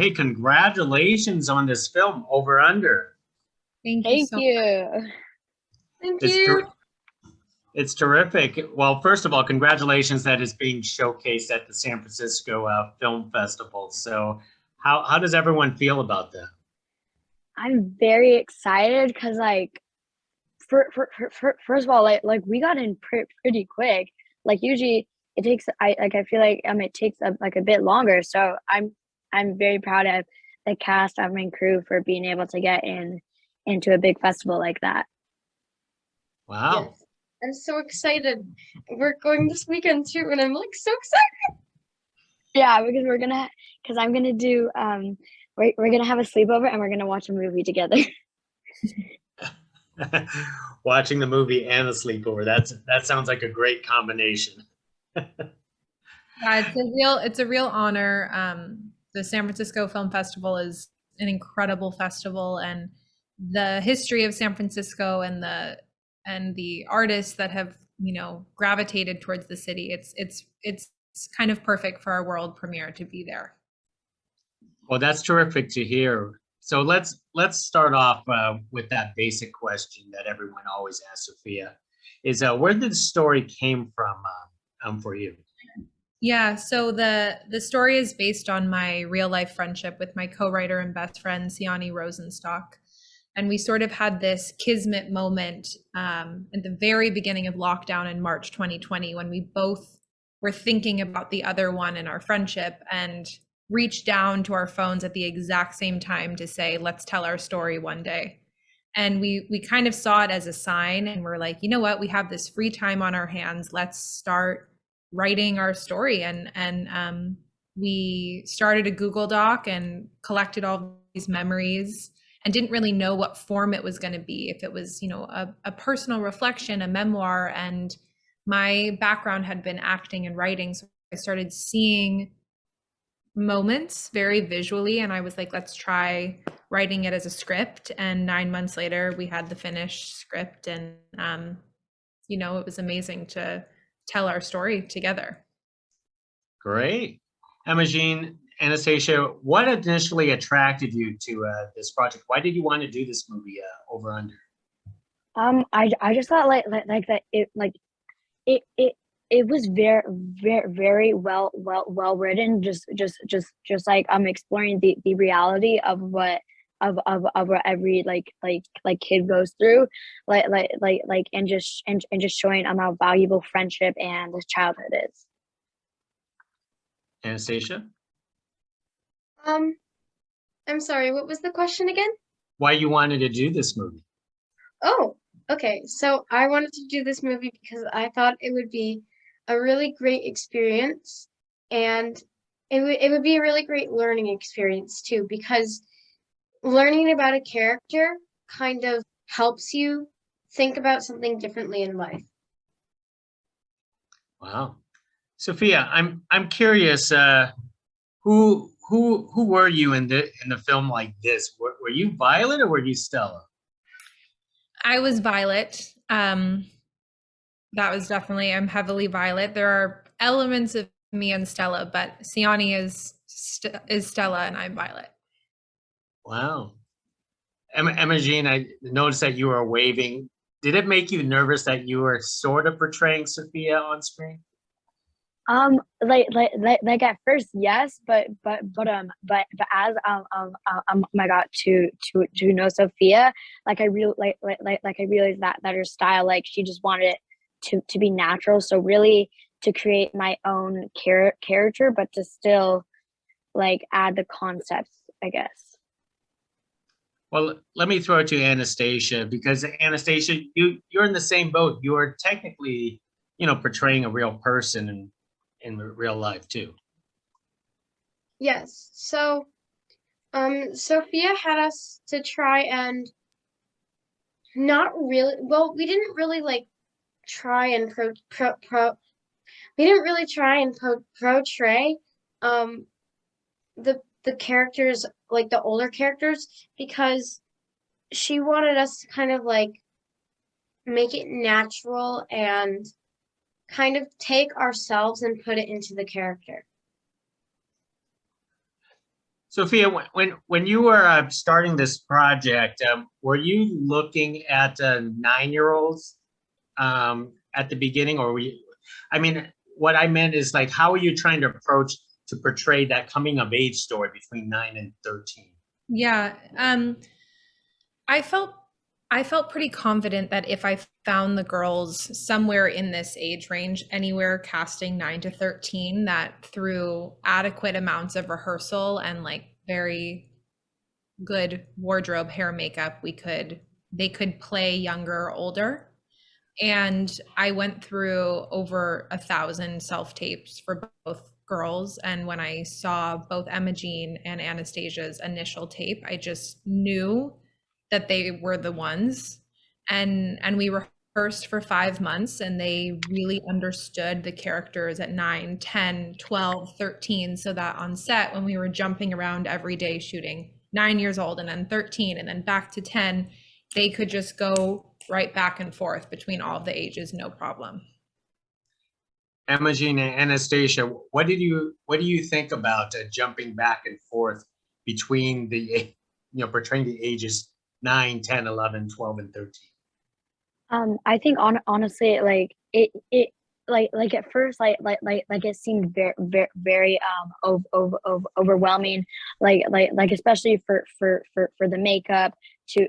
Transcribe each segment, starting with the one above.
hey, congratulations on this film, Over Under. Thank you so much. Thank It's you. It's terrific. Well, first of all, congratulations that it's being showcased at the San Francisco Film Festival. So how does everyone feel about that? I'm very excited because like first of all, like we got in pretty quick. Like usually it takes I feel like it takes a bit longer. So I'm very proud of the cast and crew for being able to get into a big festival like that. Wow. Yes. I'm so excited. We're going this weekend too, and I'm like so excited. Yeah, because I'm gonna do we're gonna have a sleepover and we're gonna watch a movie together. Watching the movie and a sleepover. That sounds like a great combination. Yeah, it's a real honor. The San Francisco Film Festival is an incredible festival, and the history of San Francisco and the artists that have gravitated towards the city. It's kind of perfect for our world premiere to be there. Well, that's terrific to hear. So let's start off with that basic question that everyone always asks Sophia: is where did the story came from for you? Yeah, so the story is based on my real life friendship with my co-writer and best friend Siani Rosenstock. And we sort of had this kismet moment at the very beginning of lockdown in March 2020, when we both were thinking about the other one in our friendship and reached down to our phones at the exact same time to say, let's tell our story one day. And we kind of saw it as a sign, and we're like, you know what, we have this free time on our hands. Let's start writing our story. And we started a Google Doc and collected all these memories, and didn't really know what form it was going to be, if it was, a personal reflection, a memoir. And my background had been acting and writing. So I started seeing moments very visually, and I was like, let's try writing it as a script. And 9 months later, we had the finished script, and, it was amazing to tell our story together. Great. Emajean, Anastasia, what initially attracted you to this project? Why did you want to do this movie, Over Under? I just thought like that it was very well written. Just like exploring the reality of what every like kid goes through, and just showing how valuable friendship and this childhood is. Anastasia? I'm sorry, what was the question again? Why you wanted to do this movie? Oh, okay. So I wanted to do this movie because I thought it would be a really great experience, and it would be a really great learning experience too, because learning about a character kind of helps you think about something differently in life. Wow. Sophia, I'm curious, who were you in the film like this? Were you Violet or were you Stella? I was Violet. That was definitely, I'm heavily Violet. There are elements of me and Stella, but Siani is Stella and I'm Violet. Wow. Emajean, I noticed that you were waving. Did it make you nervous that you were sort of portraying Sophia on screen? Like at first, yes, but as I got to know Sophia, like I realized that her style, like she just wanted it to be natural. So really to create my own character, but to still like add the concepts, I guess. Well, let me throw it to Anastasia, because Anastasia, you're in the same boat. You are technically, portraying a real person in real life too. Yes. So, Sophia had us to try and not really, well, we didn't really like try and we didn't really try and portray the characters, like the older characters, because she wanted us to kind of like make it natural and kind of take ourselves and put it into the character. Sophia, when you were starting this project, were you looking at 9-year-olds at the beginning, or were you? I mean, what I meant is like, how are you trying to approach to portray that coming of age story between 9 and 13? Yeah. I felt pretty confident that if I found the girls somewhere in this age range, anywhere casting 9 to 13, that through adequate amounts of rehearsal and like very good wardrobe, hair, makeup, they could play younger or older. And I went through over 1,000 self-tapes for both girls. And when I saw both Emajean and Anastasia's initial tape, I just knew that they were the ones. And we rehearsed for 5 months, and they really understood the characters at 9, 10, 12, 13, so that on set, when we were jumping around every day shooting 9 years old and then 13 and then back to 10, they could just go right back and forth between all of the ages, no problem. Emajean and Anastasia, what do you think about jumping back and forth between portraying the ages 9, 10, 11, 12, and 13? I think honestly, like it like at first like it seemed very overwhelming, like especially for the makeup to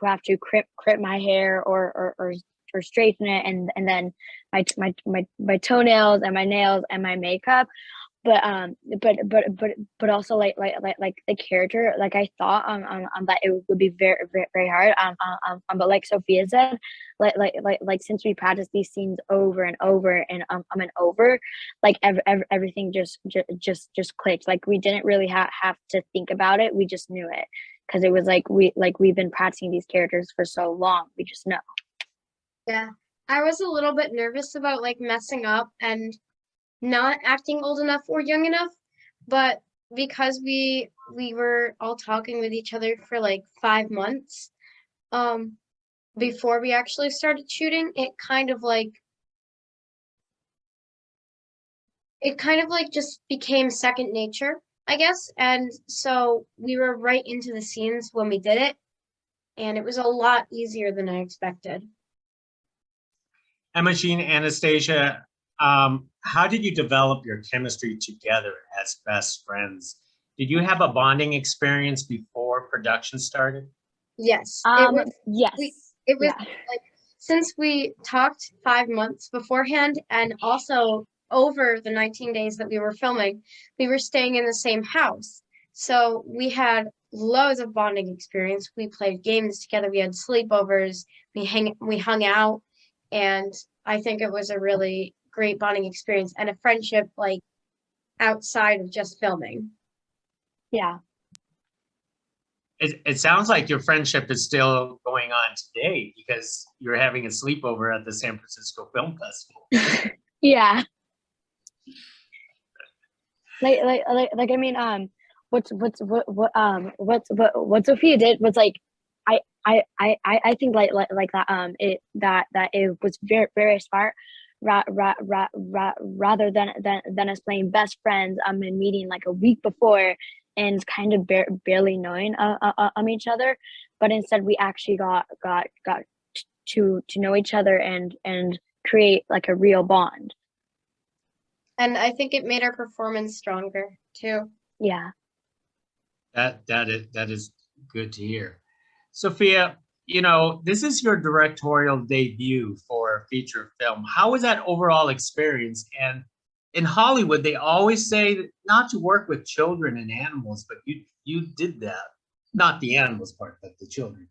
have to crimp my hair or straighten it, and then my toenails and my nails and my makeup. But also like the character, like I thought that it would be very hard, but like Sophia said, like since we practiced these scenes over and over and over, like everything just clicked. Like we didn't really have to think about it, we just knew it, because it was like we've been practicing these characters for so long, we just know. Yeah, I was a little bit nervous about like messing up and not acting old enough or young enough, but because we were all talking with each other for like 5 months before we actually started shooting, it kind of like just became second nature, I guess. And so we were right into the scenes when we did it, and it was a lot easier than I expected. Emajean, Anastasia, how did you develop your chemistry together as best friends? Did you have a bonding experience before production started? Yes, yes. It was like, since we talked 5 months beforehand, and also over the 19 days that we were filming, we were staying in the same house. So we had loads of bonding experience. We played games together, we had sleepovers, we hung out, and I think it was a really great bonding experience and a friendship like outside of just filming. Yeah. It sounds like your friendship is still going on today, because you're having a sleepover at the San Francisco Film Festival. Yeah. Like I mean, what Sophia did was like, I think like that it was very smart, rather than us playing best friends and meeting like a week before and kind of barely knowing each other, but instead we actually got to know each other and create like a real bond. And I think it made our performance stronger too. Yeah. That is good to hear. Sophia, this is your directorial debut for a feature film. How was that overall experience? And in Hollywood, they always say not to work with children and animals, but you did that. Not the animals part, but the children.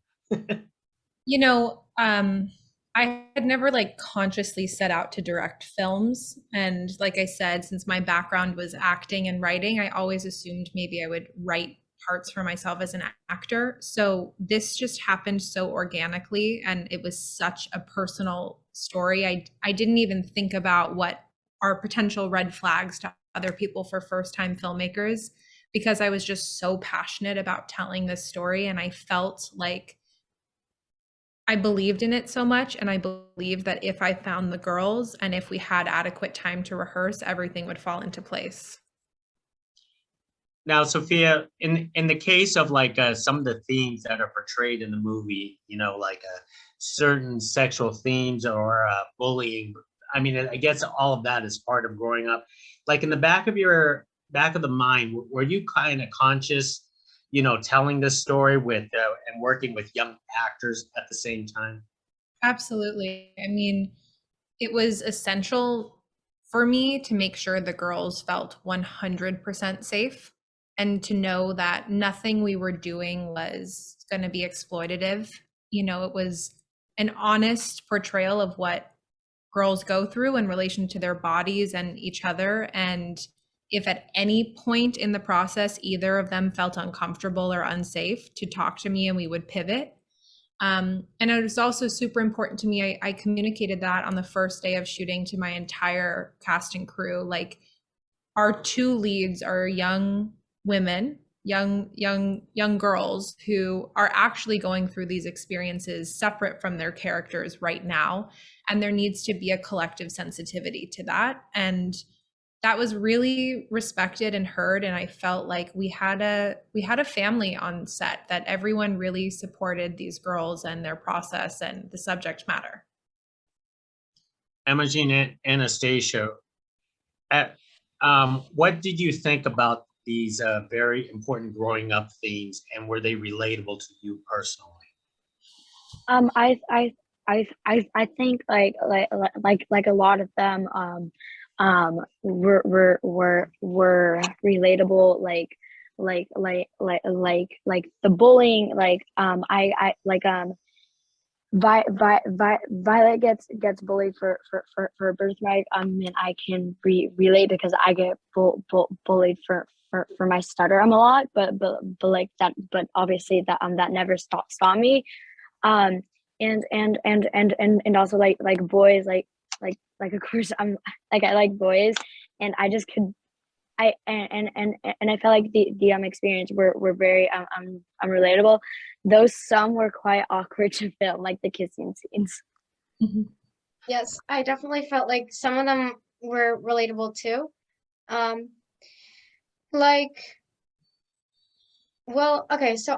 I had never like consciously set out to direct films. And like I said, since my background was acting and writing, I always assumed maybe I would write parts for myself as an actor. So this just happened so organically, and it was such a personal story. I didn't even think about what are potential red flags to other people for first-time filmmakers, because I was just so passionate about telling this story, and I felt like I believed in it so much, and I believed that if I found the girls and if we had adequate time to rehearse, everything would fall into place. Now, Sophia, in the case of like some of the themes that are portrayed in the movie, you know, like certain sexual themes or bullying. I mean, I guess all of that is part of growing up. Like in the back of the mind, were you kind of conscious, you know, telling this story with and working with young actors at the same time? Absolutely. I mean, it was essential for me to make sure the girls felt 100% safe and to know that nothing we were doing was going to be exploitative. You know, it was an honest portrayal of what girls go through in relation to their bodies and each other. And if at any point in the process either of them felt uncomfortable or unsafe, to talk to me and we would pivot. And it was also super important to me. I communicated that on the first day of shooting to my entire cast and crew. Like, our two leads are young women, young girls who are actually going through these experiences separate from their characters right now. And there needs to be a collective sensitivity to that. And that was really respected and heard, and I felt like we had a family on set, that everyone really supported these girls and their process and the subject matter. Emajean and Anastasia, what did you think about these very important growing up themes, and were they relatable to you personally? I think like a lot of them were relatable, like the bullying, Violet gets bullied for her birthright. And I can relate because I get bullied for my stutter a lot, but like that, but obviously that never stopped me. And also like boys, like of course I'm like, I like boys, and I just could and I felt like the experience were very relatable, though some were quite awkward to film, like the kissing scenes. Mm-hmm. Yes, I definitely felt like some of them were relatable too. Like, well, okay, so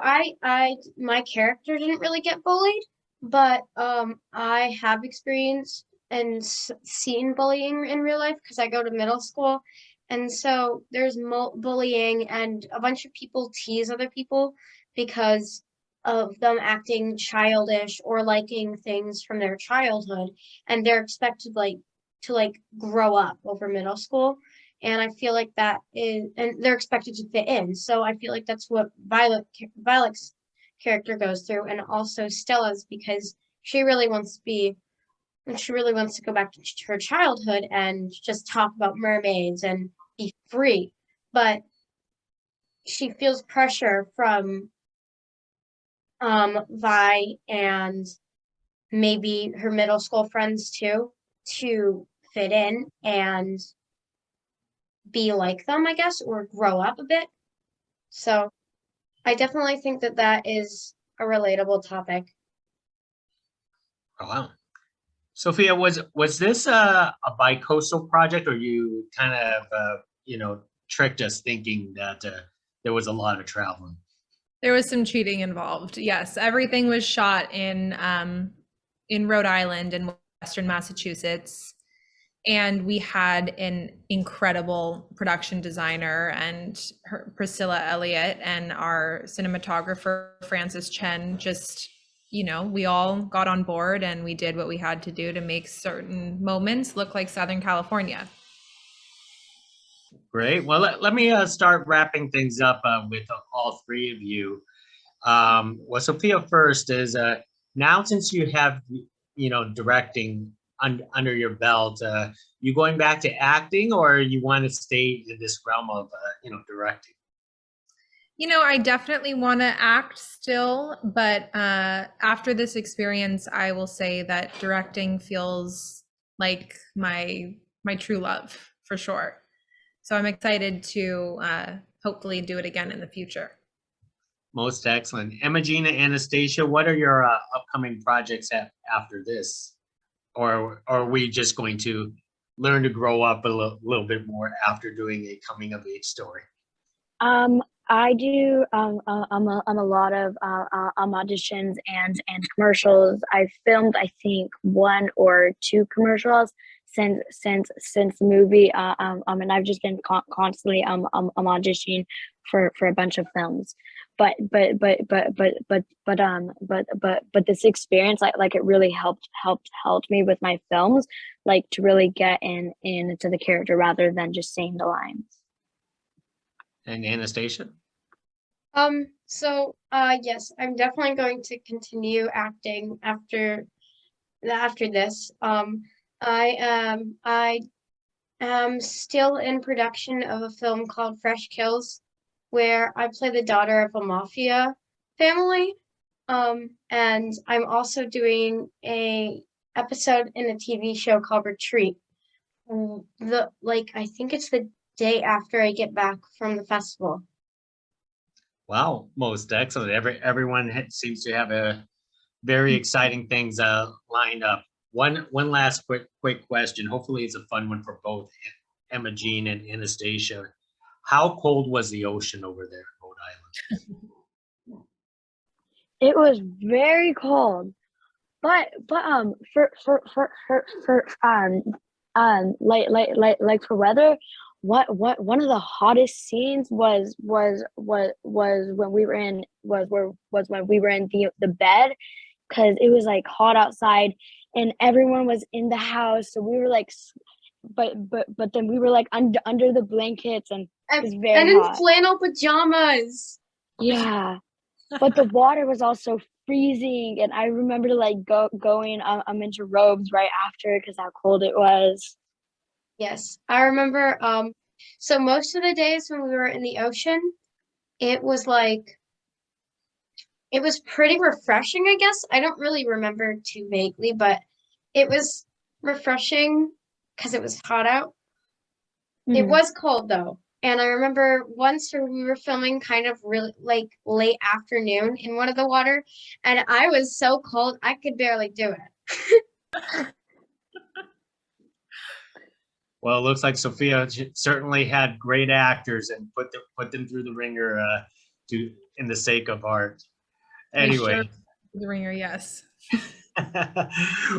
my character didn't really get bullied, but I have experienced and seen bullying in real life because I go to middle school, and so there's bullying, and a bunch of people tease other people because of them acting childish or liking things from their childhood, and they're expected to grow up over middle school. And I feel like that is, and they're expected to fit in. So I feel like that's what Violet's character goes through, and also Stella's, because she really wants to go back to her childhood and just talk about mermaids and be free. But she feels pressure from Vi and maybe her middle school friends too, to fit in and be like them, I guess, or grow up a bit. So I definitely think that is a relatable topic. Oh, wow. Sophia, was this a bi-coastal project, or you kind of you know, tricked us thinking that there was a lot of traveling? There was some cheating involved. Yes, everything was shot in Rhode Island and Western Massachusetts, and we had an incredible production designer and Priscilla Elliott, and our cinematographer Francis Chen. Just, you know, we all got on board and we did what we had to do to make certain moments look like Southern California. Great. Well, let me start wrapping things up with all three of you. Well, Sophia first is now, since you have, you know, directing under your belt, you going back to acting, or you want to stay in this realm of you know, directing? You know, I definitely want to act still, but after this experience, I will say that directing feels like my true love, for sure. So I'm excited to hopefully do it again in the future. Most excellent. Emajean and Anastasia, what are your upcoming projects after this? Or are we just going to learn to grow up a little bit more after doing a coming of age story? I do a lot of auditions and commercials. I've filmed, I think, 1 or 2 commercials since the movie. And I've just been constantly auditioning for a bunch of films. But this experience, like it really helped me with my films, like to really get into the character rather than just saying the lines. And Anastasia? Yes, I'm definitely going to continue acting after this. I am still in production of a film called Fresh Kills, where I play the daughter of a mafia family. And I'm also doing a episode in a TV show called Retreat. I think it's the day after I get back from the festival. Wow, most excellent. Everyone seems to have a very exciting things lined up. One last quick question. Hopefully, it's a fun one for both Emajean and Anastasia. How cold was the ocean over there in Rhode Island? It was very cold, but like for weather, one of the hottest scenes was when we were in the bed, because it was like hot outside and everyone was in the house, so we were like, but then we were like under the blankets, and it was very in hot. flannel pajamas. Yeah, but the water was also freezing, and I remember like going into robes right after because how cold it was. Yes, I remember. So most of the days when we were in the ocean, it was pretty refreshing, I guess. I don't really remember too vaguely, but it was refreshing because it was hot out. It was cold though. And I remember once we were filming kind of really like late afternoon in one of the water, and I was so cold I could barely do it. Well, it looks like Sophia certainly had great actors and put them through the ringer in the sake of art. Anyway, The ringer, yes.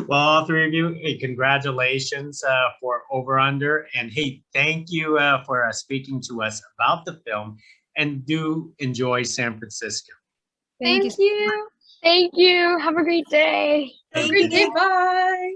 well, all three of you, hey, congratulations for Over Under, and hey, thank you for speaking to us about the film, and do enjoy San Francisco. Thank you. Thank you. Have a great day. Have a great day. Bye.